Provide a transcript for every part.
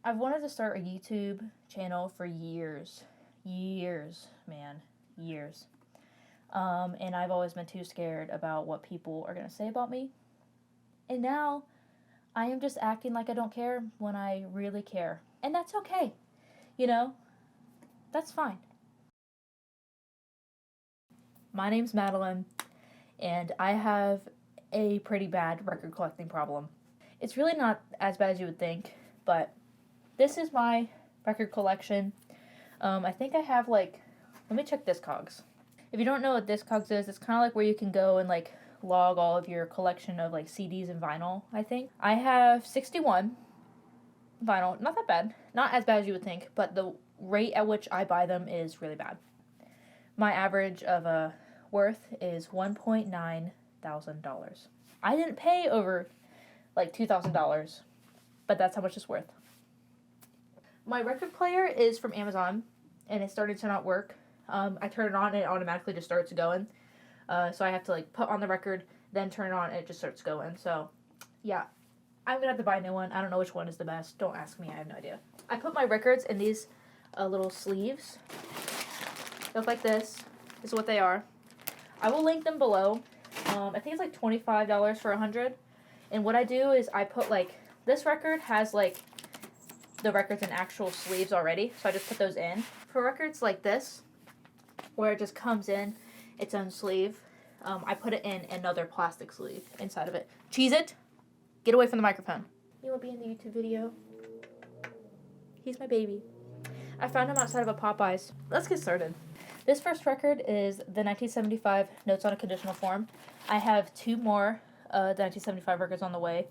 I've wanted to start a YouTube channel for years, man, years. And I've always been too scared about what people are going to say about me. And now I am just acting like I don't care when I really care. And that's okay. You know, that's fine. My name's Madeline, and I have a pretty bad record collecting problem. It's really not as bad as you would think, but this is my record collection. I think I have let me check Discogs. If you don't know what Discogs is, it's kind of like where you can go and log all of your collection of CDs and vinyl, I think. I have 61 vinyl. Not that bad. Not as bad as you would think, but the rate at which I buy them is really bad. My average of worth is $1.9 thousand. I didn't pay over $2,000, but that's how much it's worth. My record player is from Amazon, and it started to not work. I turn it on, and it automatically just starts going. So I have to put on the record, then turn it on, and it just starts going. So, yeah, I'm gonna have to buy a new one. I don't know which one is the best. Don't ask me. I have no idea. I put my records in these little sleeves. They look like this. This is what they are. I will link them below. I think it's $25 for 100. And what I do is I put this record has the records in actual sleeves already, so I just put those in. For records like this, where it just comes in its own sleeve, I put it in another plastic sleeve inside of it. Cheese it! Get away from the microphone. You want to be in the YouTube video? He's my baby. I found him outside of a Popeyes. Let's get started. This first record is the 1975 Notes on a Conditional Form. I have two more the 1975 records on the way.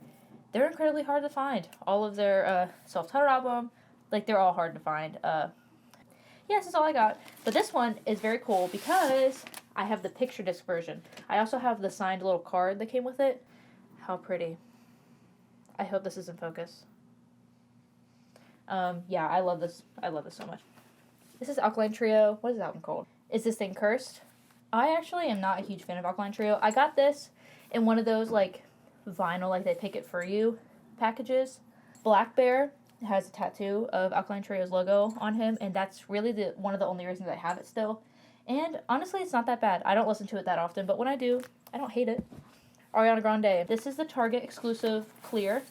They're incredibly hard to find. All of their self-titled album, they're all hard to find. This is all I got. But this one is very cool because I have the picture disc version. I also have the signed little card that came with it. How pretty. I hope this is in focus. I love this. I love this so much. This is Alkaline Trio. What is that one called? Is this thing cursed? I actually am not a huge fan of Alkaline Trio. I got this in one of those vinyl, they pick it for you packages. Black Bear has a tattoo of Alkaline Trio's logo on him, and that's really one of the only reasons I have it still. And honestly, it's not that bad. I don't listen to it that often, but when I do, I don't hate it. Ariana Grande. This is the Target exclusive clear.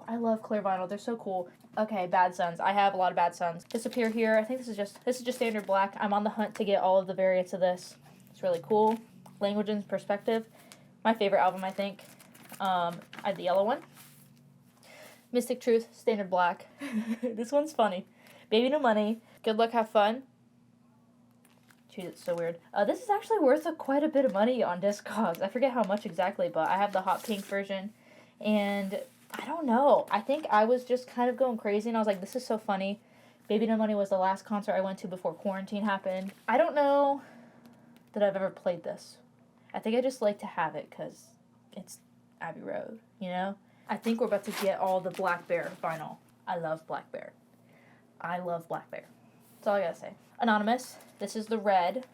I love clear vinyl. They're so cool. Okay, Bad Sons. I have a lot of Bad Sons. Disappear Here. I think this is just standard black. I'm on the hunt to get all of the variants of this. It's really cool. Language and Perspective. My favorite album, I think. I have the yellow one. Mystic Truth, standard black. This one's funny. Baby No Money. Good Luck, Have Fun. Jeez, it's so weird. This is actually worth quite a bit of money on Discogs. I forget how much exactly, but I have the hot pink version. And I don't know. I think I was just kind of going crazy, and I was like, this is so funny. Baby No Money was the last concert I went to before quarantine happened. I don't know that I've ever played this. I think I just like to have it because it's Abbey Road, you know? I think we're about to get all the Black Bear vinyl. I love Black Bear. I love Black Bear. That's all I gotta say. Anonymous. This is the red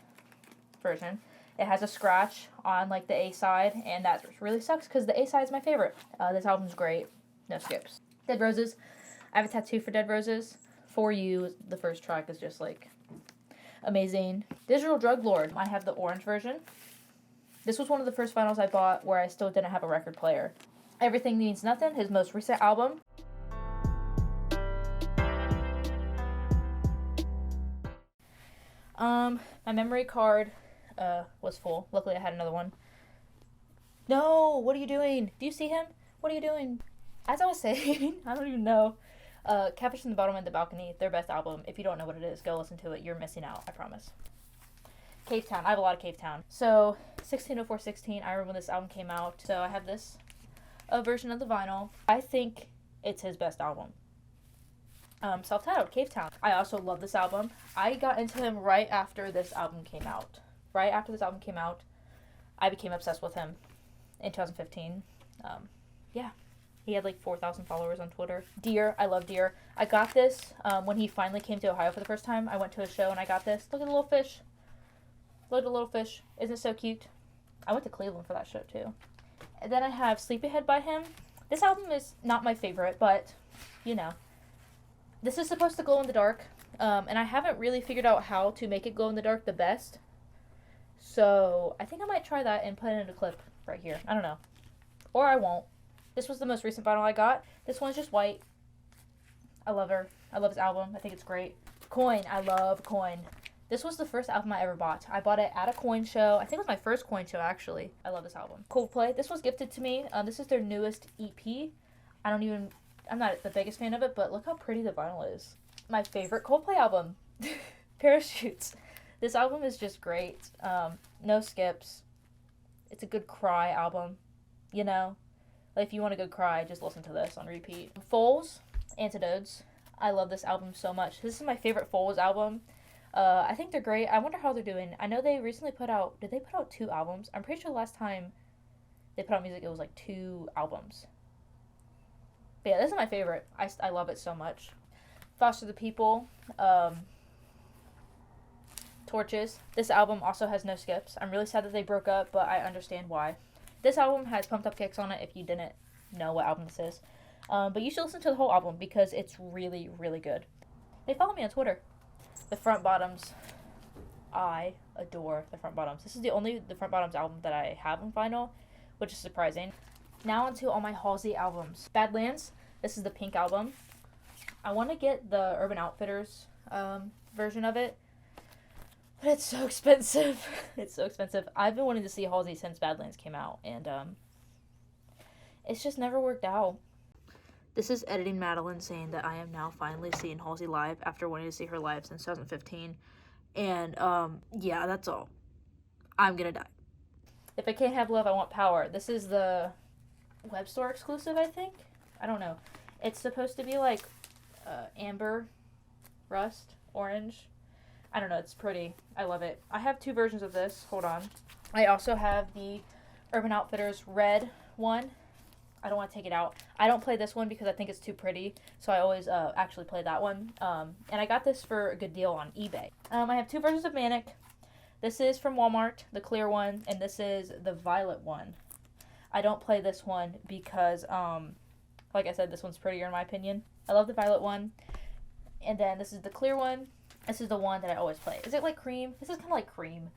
version. It has a scratch on the A side, and that really sucks because the A side is my favorite. This album's great. No skips. Dead Roses. I have a tattoo for Dead Roses. For You, the first track is just amazing. Digital Drug Lord. I have the orange version. This was one of the first vinyls I bought where I still didn't have a record player. Everything Means Nothing, his most recent album. My memory card was full. Luckily I had another one. No, what are you doing? Do you see him? What are you doing? As I was saying, I don't even know. Catfish from the Bottom and the Balcony, their best album. If you don't know what it is, go listen to it. You're missing out, I promise. Cavetown. I have a lot of Cavetown. So, 160416, I remember when this album came out. So I have this version of the vinyl. I think it's his best album. Self-titled, Cavetown. I also love this album. I got into him right after this album came out. Right after this album came out, I became obsessed with him in 2015. He had 4,000 followers on Twitter. Deer, I love Deer. I got this when he finally came to Ohio for the first time. I went to a show and I got this. Look at the little fish. Look at the little fish. Isn't it so cute? I went to Cleveland for that show too. And then I have Sleepyhead by him. This album is not my favorite, but, you know, This is supposed to glow in the dark, and I haven't really figured out how to make it glow in the dark the best. So I think I might try that and put it in a clip right here. I don't know. Or I won't. This was the most recent vinyl I got. This one's just white. I love her. I love this album. I think it's great. Coin. I love Coin. This was the first album I ever bought. I bought it at a coin show. I think it was my first coin show, actually. I love this album. Coldplay. This was gifted to me. This is their newest EP. I'm not the biggest fan of it, but look how pretty the vinyl is. My favorite Coldplay album. Parachutes. This album is just great. No skips. It's a good cry album. You know? Like, if you want a good cry, just listen to this on repeat. Foals. Antidotes. I love this album so much. This is my favorite Foals album. I think they're great. I wonder how they're doing. I know they recently did they put out 2 albums? I'm pretty sure last time they put out music, it was like 2 albums. But yeah, this is my favorite. I love it so much. Foster the People. Torches. This album also has no skips. I'm really sad that they broke up, but I understand why. This album has Pumped Up Kicks on it if you didn't know what album this is. But you should listen to the whole album because it's really, really good. They follow me on Twitter. The Front Bottoms. I adore the Front Bottoms. This is the only The Front Bottoms album that I have on vinyl, which is surprising. Now onto all my Halsey albums. Badlands. This is the pink album. I want to get the Urban Outfitters version of it, but it's so expensive. It's so expensive. I've been wanting to see Halsey since Badlands came out, and it's just never worked out. This is Editing Madeline saying that I am now finally seeing Halsey live after wanting to see her live since 2015. And, yeah, that's all. I'm gonna die. If I can't have love, I want power. This is the web store exclusive, I think? I don't know. It's supposed to be like amber, rust, orange. I don't know. It's pretty. I love it. I have 2 versions of this. Hold on. I also have the Urban Outfitters red one. I don't want to take it out. I don't play this one because I think it's too pretty, so I always actually play that one. And I got this for a good deal on eBay. I have 2 versions of Manic. This is from Walmart, the clear one, and this is the violet one. I don't play this one because, like I said, this one's prettier in my opinion. I love the violet one. And then this is the clear one. This is the one that I always play. Is it like cream? This is kind of like cream.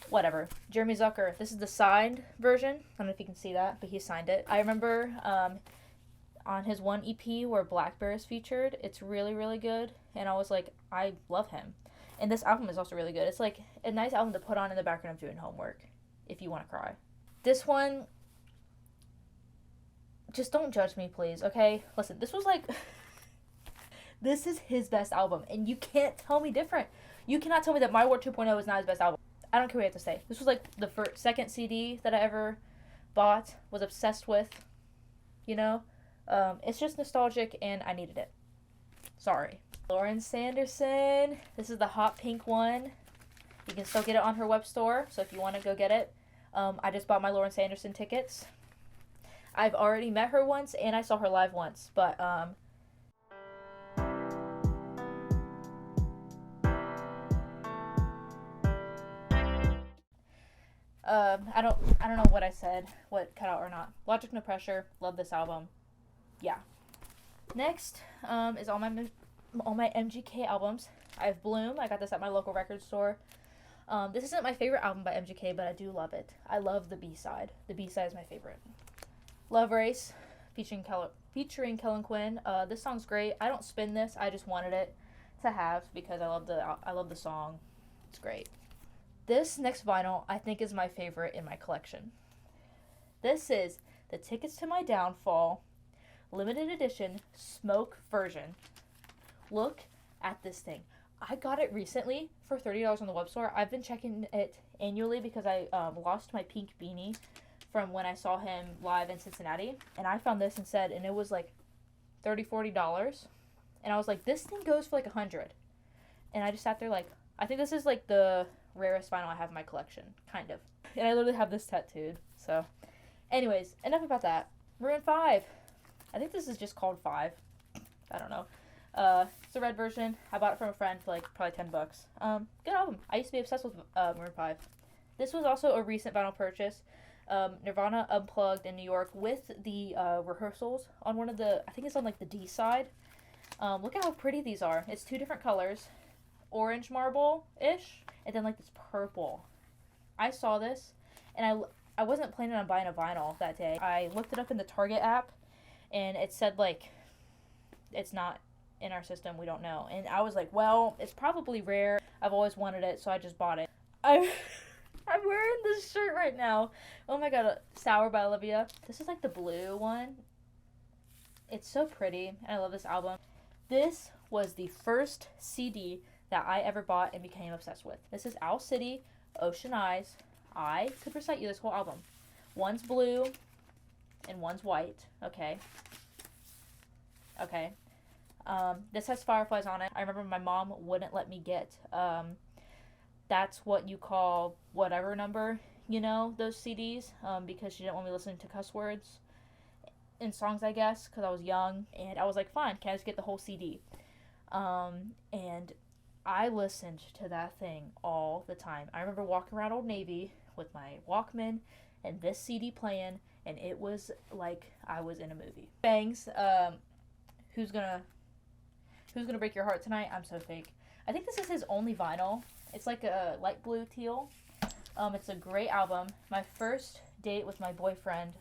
Whatever. Jeremy Zucker. This is the signed version. I don't know if you can see that, but he signed it. I remember on his one EP where Black Bear is featured. It's really, really good. And I was like, I love him. And this album is also really good. It's like a nice album to put on in the background of doing homework if you want to cry. This one, just don't judge me, please, okay? Listen, this was like, this is his best album, and you can't tell me different. You cannot tell me that My War 2.0 is not his best album. I don't care what you have to say. This was like the second CD that I ever bought, was obsessed with, you know? It's just nostalgic, and I needed it. Sorry. Lauren Sanderson. This is the hot pink one. You can still get it on her web store, so if you want to go get it. I just bought my Lauren Sanderson tickets. I've already met her once, and I saw her live once, but, I don't know what I said, what cut out or not. Logic No Pressure, love this album. Yeah. Next, is all my MGK albums. I have Bloom. I got this at my local record store. This isn't my favorite album by MGK, but I do love it. I love the B-side. The B-side is my favorite. Love Race, featuring Kellen Quinn. This song's great. I don't spin this. I just wanted it to have because I love the song. It's great. This next vinyl, I think, is my favorite in my collection. This is the Tickets to My Downfall limited edition smoke version. Look at this thing. I got it recently for $30 on the web store. I've been checking it annually because I lost my pink beanie from when I saw him live in Cincinnati. And I found this instead, and it was like $30-$40. And I was like, this thing goes for like $100. And I just sat there like, I think this is like the rarest vinyl I have in my collection, kind of. And I literally have this tattooed. So, anyways, enough about that. Maroon 5. I think this is just called 5. I don't know. It's the red version. I bought it from a friend for like probably $10. Good album. I used to be obsessed with Maroon 5. This was also a recent vinyl purchase. Nirvana Unplugged in New York with the rehearsals on one of the, I think it's on like the D side. Look at how pretty these are. It's 2 different colors. Orange marble-ish, and then like this purple. I saw this, and I wasn't planning on buying a vinyl that day. I looked it up in the Target app, and it said like, it's not in our system, we don't know. And I was like, well, it's probably rare. I've always wanted it, so I just bought it. I'm wearing this shirt right now. Oh my god, Sour by Olivia. This is like the blue one. It's so pretty, and I love this album. This was the first CD that I ever bought and became obsessed with. This is Owl City, Ocean Eyes. I could recite you this whole album. One's blue and one's white. Okay. This has fireflies on it. I remember my mom wouldn't let me get That's What You Call Whatever Number, you know, those CDs, because she didn't want me listening to cuss words in songs, I guess, because I was young. And I was like, fine, can I just get the whole CD? And I listened to that thing all the time. I remember walking around Old Navy with my Walkman and this CD playing, and it was like I was in a movie. Bangs, Who's Gonna Break Your Heart Tonight? I'm so fake. I think this is his only vinyl. It's like a light blue teal. It's a great album. My first date with my boyfriend,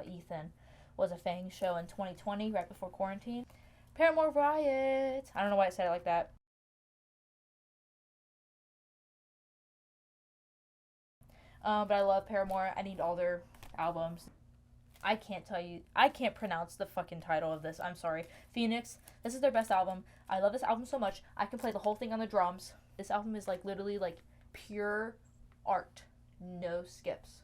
Ethan, was a Fang show in 2020, right before quarantine. Paramore Riot. I don't know why I said it like that. But I love Paramore. I need all their albums. I can't pronounce the fucking title of this. I'm sorry. Phoenix. This is their best album. I love this album so much. I can play the whole thing on the drums. This album is like literally like pure art. No skips.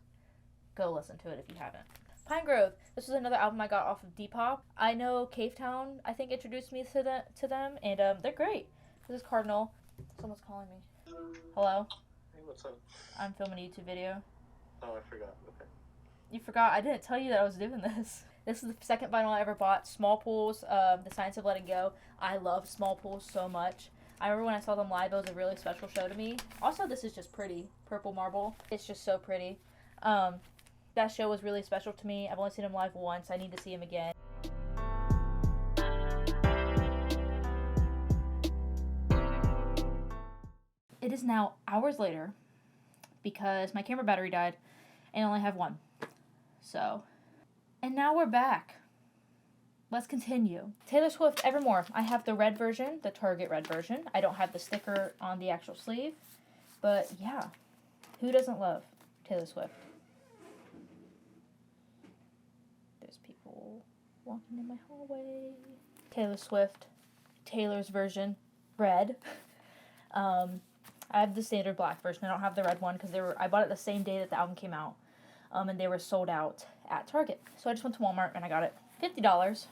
Go listen to it if you haven't. Pine Grove. This was another album I got off of Depop. I know Cavetown, I think, introduced me to them, and they're great. This is Cardinal. Someone's calling me. Hello? Hey, what's up? I'm filming a YouTube video. Oh, I forgot. Okay. You forgot? I didn't tell you that I was doing this. This is the second vinyl I ever bought. Small Pools, The Science of Letting Go. I love Small Pools so much. I remember when I saw them live, it was a really special show to me. Also, this is just pretty. Purple Marble. It's just so pretty. That show was really special to me. I've only seen him live once. I need to see him again. It is now hours later because my camera battery died and I only have one. So, and now we're back. Let's continue. Taylor Swift, Evermore. I have the red version, the Target red version. I don't have the sticker on the actual sleeve. But yeah, who doesn't love Taylor Swift? There's people walking in my hallway. Taylor Swift, Taylor's version, red. I have the standard black version. I don't have the red one because I bought it the same day that the album came out. And they were sold out at Target. So I just went to Walmart and I got it. $50.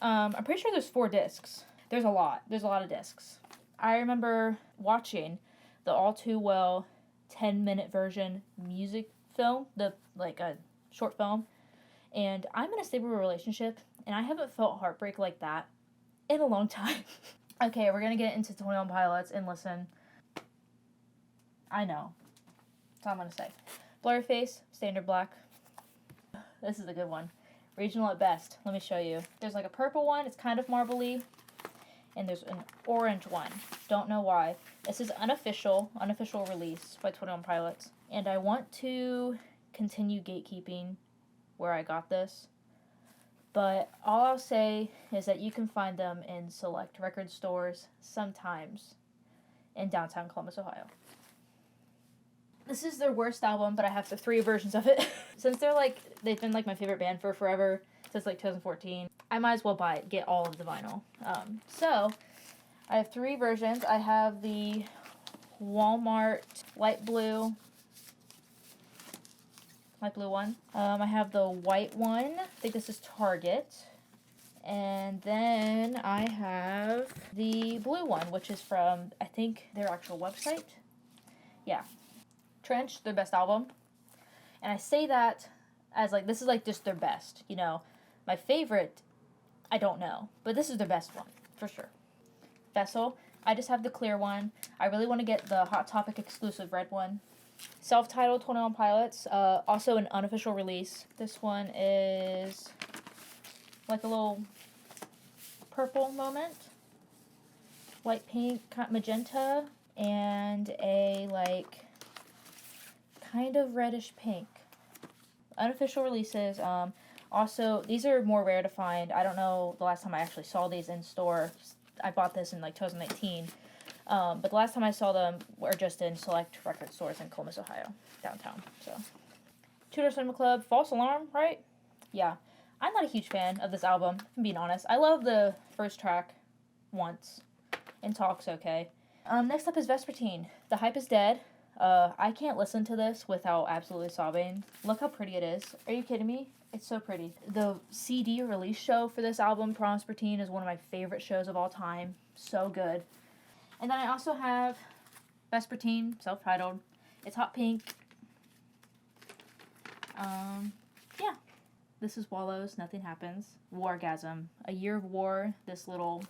I'm pretty sure there's 4 discs. There's a lot of discs. I remember watching the All Too Well 10-minute version music film, a short film. And I'm in a stable relationship, and I haven't felt heartbreak like that in a long time. Okay, we're gonna get into 21 Pilots and listen. I know. That's all I'm gonna say. Blurryface, standard black. This is a good one. Regional at best. Let me show you. There's like a purple one. It's kind of marbly. And there's an orange one. Don't know why. This is unofficial release by 21 Pilots. And I want to continue gatekeeping where I got this. But all I'll say is that you can find them in select record stores sometimes in downtown Columbus, Ohio. This is their worst album, but I have the 3 versions of it. Since they've been like my favorite band for forever, since like 2014, I might as well get all of the vinyl. So I have 3 versions. I have the Walmart light blue one. I have the white one. I think this is Target. And then I have the blue one, which is from, I think, their actual website. Yeah. Trench, their best album. And I say that as like, this is like just their best, you know. My favorite, I don't know. But this is their best one, for sure. Vessel, I just have the clear one. I really want to get the Hot Topic exclusive red one. Self-titled 21 Pilots, also an unofficial release. This one is like a little purple moment, light pink, magenta, and a like kind of reddish pink. Unofficial releases. Also, these are more rare to find. I don't know the last time I actually saw these in store. I bought this in like 2019. But the last time I saw them were just in select record stores in Columbus, Ohio, downtown. So, Tudor Cinema Club, False Alarm, right? Yeah. I'm not a huge fan of this album, if I'm being honest. I love the first track, Once, and Talk's okay. Next up is Vespertine. The Hype is Dead. I can't listen to this without absolutely sobbing. Look how pretty it is. Are you kidding me? It's so pretty. The CD release show for this album, Vespertine, is one of my favorite shows of all time. So good. And then I also have Vespertine, self-titled. It's hot pink. Yeah. This is Wallows, Nothing Happens. Wargasm, A Year of War. This little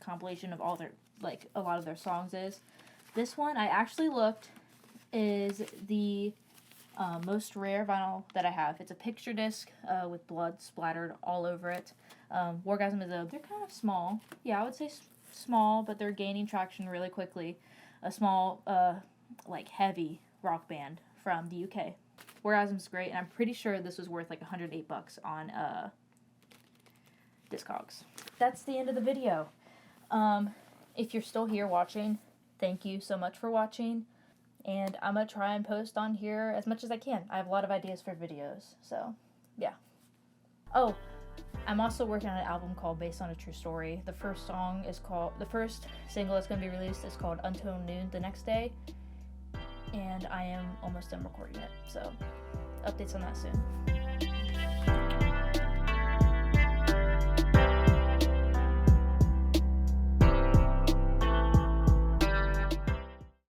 compilation of all their, like, a lot of their songs is. This one, I actually looked, is the most rare vinyl that I have. It's a picture disc with blood splattered all over it. Wargasm is they're kind of small. Yeah, I would say small, but they're gaining traction really quickly. A small, like, heavy rock band from the UK. Wargasm's great, and I'm pretty sure this was worth like $108 on Discogs. That's the end of the video. If you're still here watching, thank you so much for watching, and I'm gonna try and post on here as much as I can. I have a lot of ideas for videos, so yeah. Oh, I'm also working on an album called Based on a True Story. The first single that's gonna be released is called Until Noon the Next Day, and I am almost done recording it, so updates on that soon.